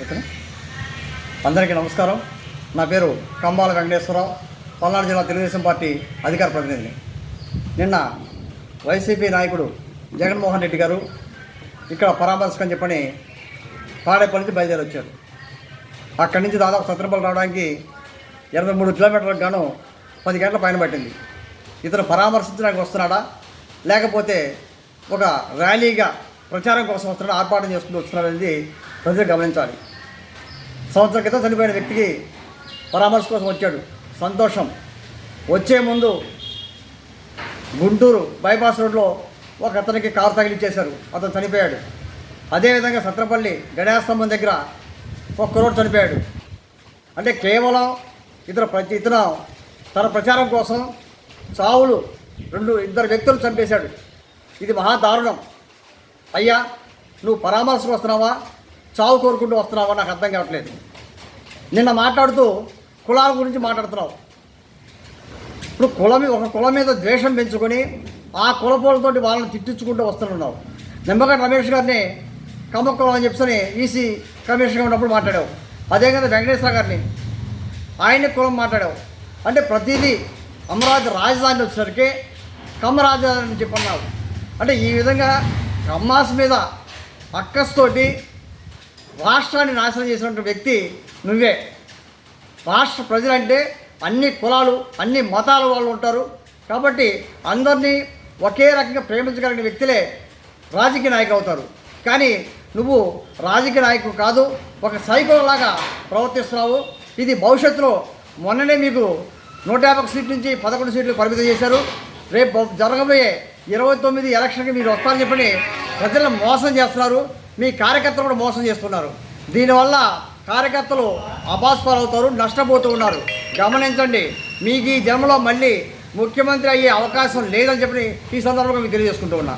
ఓకేనా. అందరికీ నమస్కారం. నా పేరు కంబాల వెంకటేశ్వరరావు, పల్నాడు జిల్లా తెలుగుదేశం పార్టీ అధికార ప్రతినిధిని. నిన్న వైసీపీ నాయకుడు జగన్మోహన్ రెడ్డి గారు ఇక్కడ పరామర్శకని చెప్పని తాడేపల్లి నుంచి బయలుదేరి వచ్చారు. అక్కడి నుంచి దాదాపు సత్రపల్లి రావడానికి 23 కిలోమీటర్లకు గాను 10 గంటల పైన పట్టింది. ఇతను పరామర్శించడానికి వస్తున్నాడా, లేకపోతే ఒక ర్యాలీగా ప్రచారం కోసం వస్తున్నాడా, ఆర్పాటం చేసుకుంటూ వస్తున్నాడు అనేది ప్రజలు గమనించాలి. సంవత్సరం క్రితం చనిపోయిన వ్యక్తికి పరామర్శ కోసం వచ్చాడు, సంతోషం. వచ్చే ముందు గుంటూరు బైపాస్ రోడ్లో ఒక అతనికి కారు తగిలిచ్చేశారు, అతను చనిపోయాడు. అదేవిధంగా సత్రపల్లి గడియాస్తంభం దగ్గర ఒక కుర్రోడు చనిపోయాడు. అంటే కేవలం ఇతను తన ప్రచారం కోసం చావులు 2 వ్యక్తులు చంపేశాడు. ఇది మహా దారుణం. అయ్యా, నువ్వు పరామర్శకు వస్తున్నావా, చావు కోరుకుంటూ వస్తున్నావా, నాకు అర్థం కావట్లేదు. నిన్న మాట్లాడుతూ కులాల గురించి మాట్లాడుతున్నావు. ఇప్పుడు ఒక కులం మీద ద్వేషం పెంచుకొని ఆ కులపోలతోటి వాళ్ళని తిట్టించుకుంటూ వస్తున్నావు. నిమ్మగడ్డ రమేష్ గారిని కమ్మకులం అని చెప్పని ఈసీ కమిషన్గా ఉన్నప్పుడు మాట్లాడావు. అదే కదా వెంకటేశ్వర గారిని, ఆయన్ని కులం మాట్లాడావు. అంటే ప్రతిదీ అమరావతి రాజధాని వచ్చేసరికి కమ్మ రాజధాని అని చెప్పన్నావు. అంటే ఈ విధంగా కమ్మాస్ మీద అక్కస్తోటి రాష్ట్రాన్ని నాశనం చేసినటువంటి వ్యక్తి నువ్వే. రాష్ట్ర ప్రజలంటే అన్ని కులాలు, అన్ని మతాల వాళ్ళు ఉంటారు. కాబట్టి అందరినీ ఒకే రకంగా ప్రేమించగలిగిన వ్యక్తులే రాజకీయ నాయకులు అవుతారు. కానీ నువ్వు రాజకీయ నాయకుడు కాదు, ఒక సైకోలాగా ప్రవర్తిస్తున్నావు. ఇది భవిష్యత్తులో మొన్ననే మీకు 150 సీట్ల నుంచి 11 సీట్లు పరిమితం చేశారు. రేపు జరగబోయే 29 ఎలక్షన్కి మీరు వస్తారని చెప్పని ప్రజలను మోసం చేస్తున్నారు. మీ కార్యకర్తలు కూడా మోసం చేస్తున్నారు. దీనివల్ల కార్యకర్తలు అపాస్పాలవుతారు, నష్టపోతూ ఉన్నారు. గమనించండి. మీకు ఈ జన్మలో మళ్ళీ ముఖ్యమంత్రి అయ్యే అవకాశం లేదని చెప్పి ఈ సందర్భంగా మీకు తెలియజేసుకుంటూ ఉన్నా.